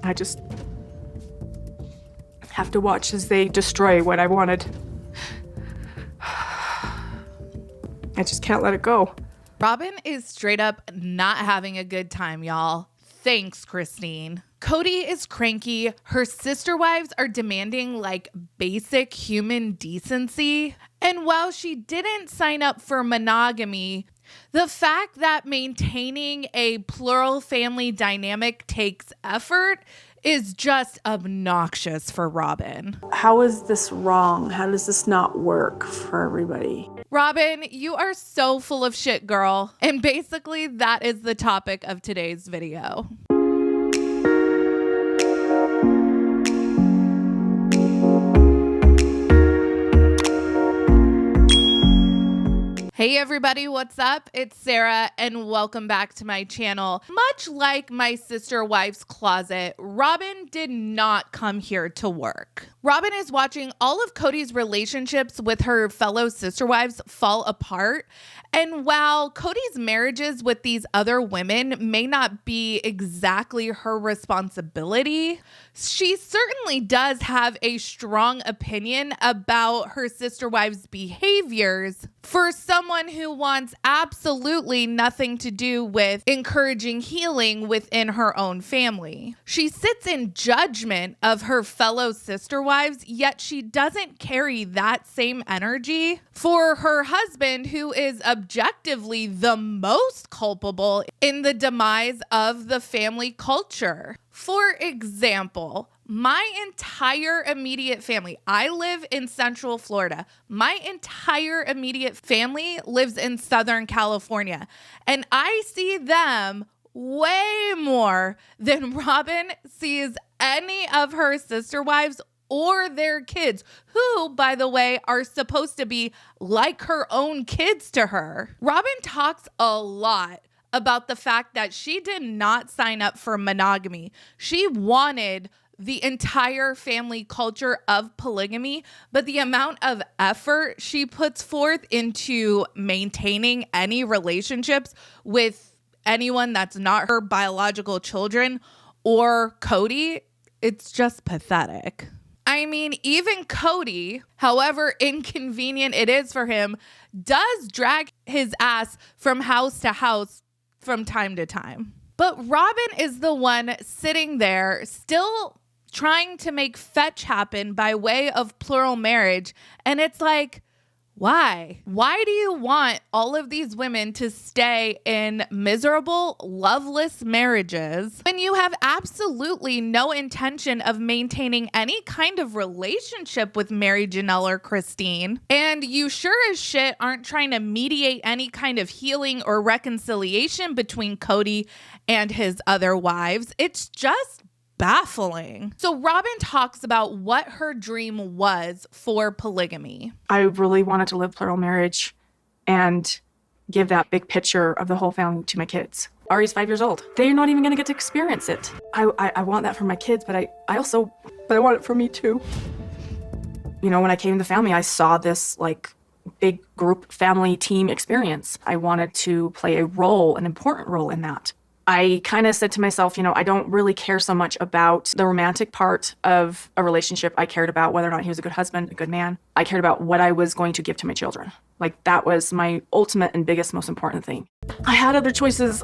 I just have to watch as they destroy what I wanted. I just can't let it go. Robyn is straight up not having a good time, y'all. Thanks, Christine. Kody is cranky. Her sister wives are demanding like basic human decency. And while she didn't sign up for monogamy, the fact that maintaining a plural family dynamic takes effort is just obnoxious for Robyn. How is this wrong? How does this not work for everybody? Robyn, you are so full of shit, girl. And basically that is the topic of today's video. Hey everybody, what's up? It's Sarah and welcome back to my channel. Much like my sister wife's closet, Robyn did not come here to work. Robyn is watching all of Kody's relationships with her fellow sister wives fall apart. And while Kody's marriages with these other women may not be exactly her responsibility, she certainly does have a strong opinion about her sister wives' behaviors for someone who wants absolutely nothing to do with encouraging healing within her own family. She sits in judgment of her fellow sister wives, yet she doesn't carry that same energy for her husband, who is objectively the most culpable in the demise of the family culture. For example, my entire immediate family, I live in Central Florida. My entire immediate family lives in Southern California, and I see them way more than Robyn sees any of her sister wives or their kids, who, by the way, are supposed to be like her own kids to her. Robyn talks a lot about the fact that she did not sign up for monogamy. She wanted the entire family culture of polygamy, but the amount of effort she puts forth into maintaining any relationships with anyone that's not her biological children or Kody, it's just pathetic. I mean, even Kody, however inconvenient it is for him, does drag his ass from house to house from time to time. But Robyn is the one sitting there still trying to make fetch happen by way of plural marriage. And it's like, why? Why do you want all of these women to stay in miserable, loveless marriages when you have absolutely no intention of maintaining any kind of relationship with Meri, Janelle, or Christine? And you sure as shit aren't trying to mediate any kind of healing or reconciliation between Kody and his other wives. It's just baffling. So Robyn talks about what her dream was for polygamy. I really wanted to live plural marriage and give that big picture of the whole family to my kids. Ari's 5 years old. They're not even going to get to experience it. I want that for my kids, but I want it for me too. You know, when I came to the family, I saw this like big group family team experience. I wanted to play a role, an important role in that. I kind of said to myself, you know, I don't really care so much about the romantic part of a relationship. I cared about whether or not he was a good husband, a good man. I cared about what I was going to give to my children. Like, that was my ultimate and biggest, most important thing. I had other choices.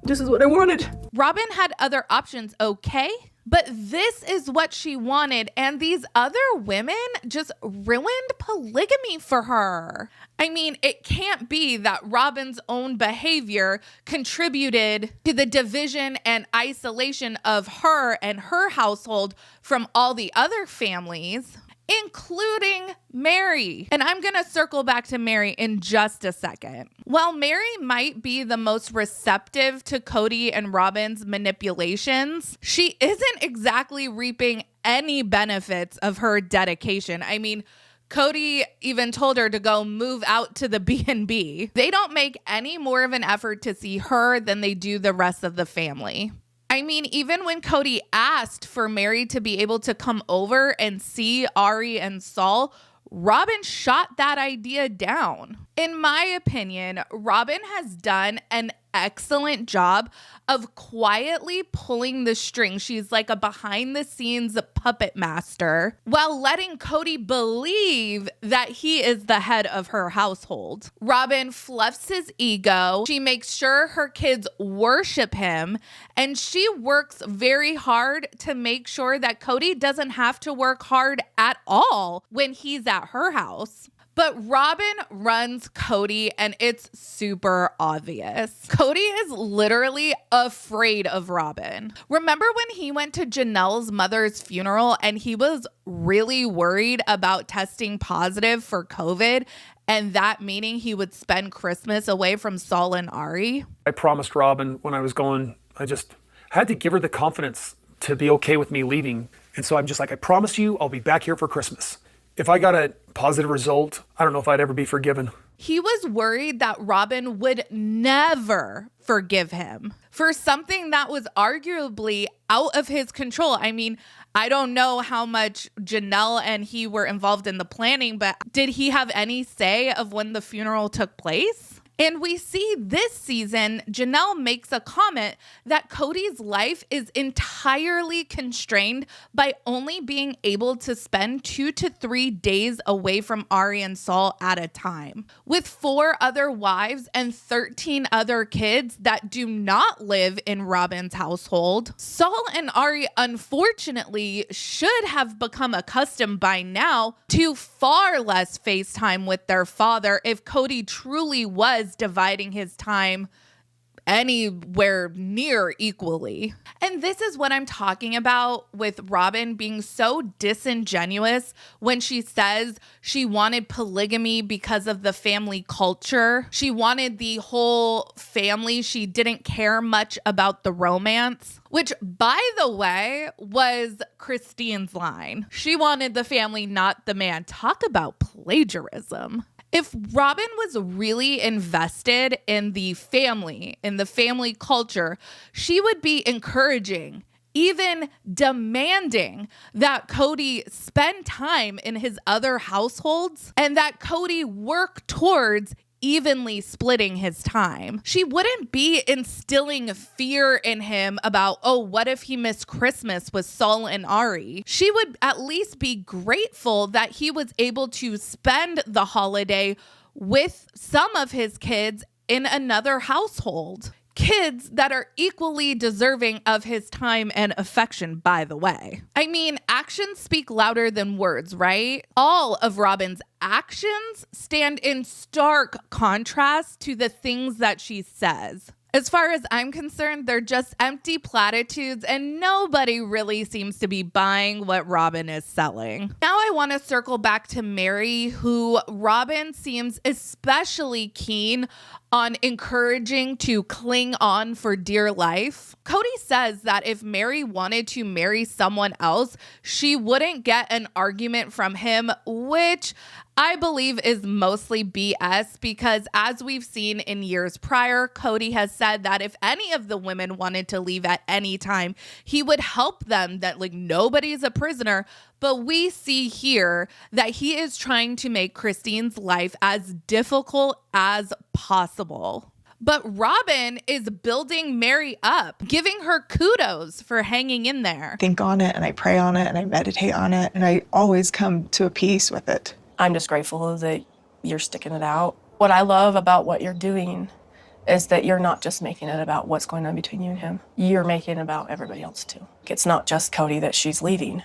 This is what I wanted. Robyn had other options, okay? But this is what she wanted, and these other women just ruined polygamy for her. I mean, it can't be that Robyn's own behavior contributed to the division and isolation of her and her household from all the other families, including Meri. And I'm going to circle back to Meri in just a second. While Meri might be the most receptive to Kody and Robyn's manipulations, she isn't exactly reaping any benefits of her dedication. I mean, Kody even told her to go move out to the B&B. They don't make any more of an effort to see her than they do the rest of the family. I mean, even when Kody asked for Meri to be able to come over and see Ari and Saul, Robyn shot that idea down. In my opinion, Robyn has done an excellent job of quietly pulling the strings. She's like a behind the scenes puppet master while letting Kody believe that he is the head of her household. Robyn fluffs his ego. She makes sure her kids worship him, and she works very hard to make sure that Kody doesn't have to work hard at all when he's at her house. But Robyn runs Kody, and it's super obvious. Kody is literally afraid of Robyn. Remember when he went to Janelle's mother's funeral and he was really worried about testing positive for COVID, and that meaning he would spend Christmas away from Saul and Ari? I promised Robyn when I was going, I just had to give her the confidence to be okay with me leaving. And so I'm just like, I promise you I'll be back here for Christmas. If I got a positive result, I don't know if I'd ever be forgiven. He was worried that Robyn would never forgive him for something that was arguably out of his control. I mean, I don't know how much Janelle and he were involved in the planning, but did he have any say of when the funeral took place? And we see this season, Janelle makes a comment that Kody's life is entirely constrained by only being able to spend 2 to 3 days away from Ari and Saul at a time. With 4 other wives and 13 other kids that do not live in Robyn's household, Saul and Ari unfortunately should have become accustomed by now to far less FaceTime with their father if Kody truly was dividing his time anywhere near equally. And this is what I'm talking about with Robyn being so disingenuous when she says she wanted polygamy because of the family culture. She wanted the whole family. She didn't care much about the romance, which, by the way, was Christine's line. She wanted the family, not the man. Talk about plagiarism. If Robyn was really invested in the family culture, she would be encouraging, even demanding that Kody spend time in his other households and that Kody work towards evenly splitting his time. She wouldn't be instilling fear in him about, oh, what if he missed Christmas with Saul and Ari? She would at least be grateful that he was able to spend the holiday with some of his kids in another household. Kids that are equally deserving of his time and affection, by the way. I mean, actions speak louder than words, right? All of Robyn's actions stand in stark contrast to the things that she says. As far as I'm concerned, they're just empty platitudes and nobody really seems to be buying what Robyn is selling. Now I want to circle back to Meri, who Robyn seems especially keen on encouraging to cling on for dear life. Kody says that if Meri wanted to marry someone else, she wouldn't get an argument from him, which I believe is mostly BS because as we've seen in years prior, Kody has said that if any of the women wanted to leave at any time, he would help them, that like nobody's a prisoner. But we see here that he is trying to make Christine's life as difficult as possible. But Robyn is building Meri up, giving her kudos for hanging in there. I think on it and I pray on it and I meditate on it and I always come to a peace with it. I'm just grateful that you're sticking it out. What I love about what you're doing is that you're not just making it about what's going on between you and him. You're making it about everybody else too. It's not just Kody that she's leaving.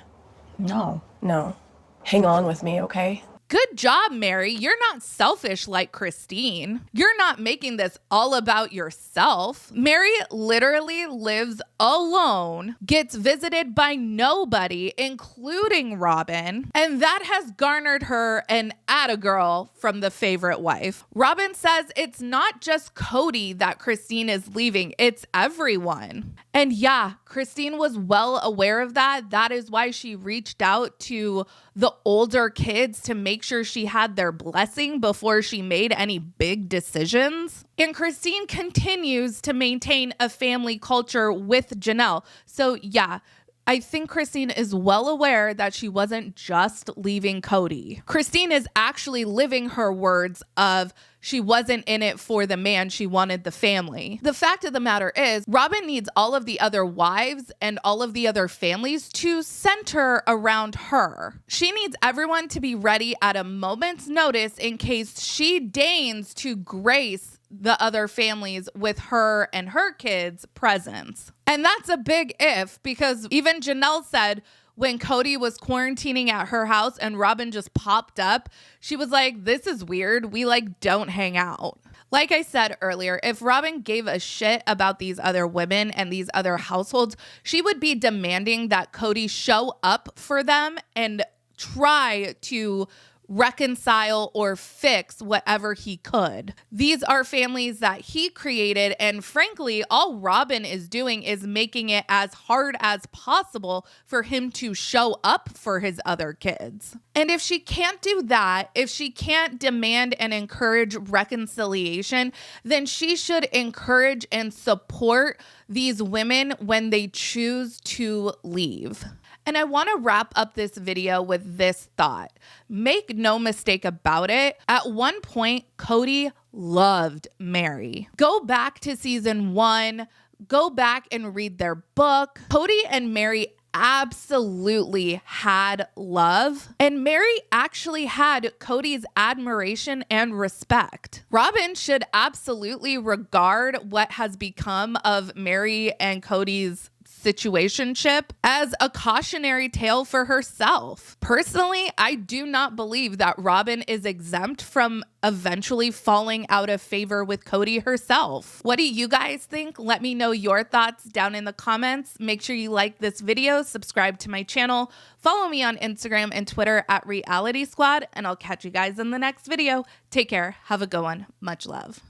No. No. Hang on with me, okay? Good job, Meri. You're not selfish like Christine. You're not making this all about yourself. Meri literally lives alone, gets visited by nobody, including Robyn, and that has garnered her an attagirl from the favorite wife. Robyn says it's not just Kody that Christine is leaving, it's everyone. And yeah, Christine was well aware of that. That is why she reached out to the older kids to make sure she had their blessing before she made any big decisions. And Christine continues to maintain a family culture with Janelle. So yeah, I think Christine is well aware that she wasn't just leaving Kody. Christine is actually living her words of she wasn't in it for the man, she wanted the family. The fact of the matter is, Robyn needs all of the other wives and all of the other families to center around her. She needs everyone to be ready at a moment's notice in case she deigns to grace the other families with her and her kids' presence. And that's a big if, because even Janelle said when Kody was quarantining at her house and Robyn just popped up, she was like, this is weird. We don't hang out. Like I said earlier, if Robyn gave a shit about these other women and these other households, she would be demanding that Kody show up for them and try to reconcile or fix whatever he could. These are families that he created, and frankly, all Robyn is doing is making it as hard as possible for him to show up for his other kids. And if she can't do that, if she can't demand and encourage reconciliation, then she should encourage and support these women when they choose to leave. And I want to wrap up this video with this thought. Make no mistake about it. At one point, Kody loved Meri. Go back to season 1. Go back and read their book. Kody and Meri absolutely had love. And Meri actually had Kody's admiration and respect. Robyn should absolutely regard what has become of Meri and Kody's situationship as a cautionary tale for herself. Personally, I do not believe that Robyn is exempt from eventually falling out of favor with Kody herself. What do you guys think? Let me know your thoughts down in the comments. Make sure you like this video, subscribe to my channel, follow me on Instagram and Twitter at realiteasquad, and I'll catch you guys in the next video. Take care. Have a good one. Much love.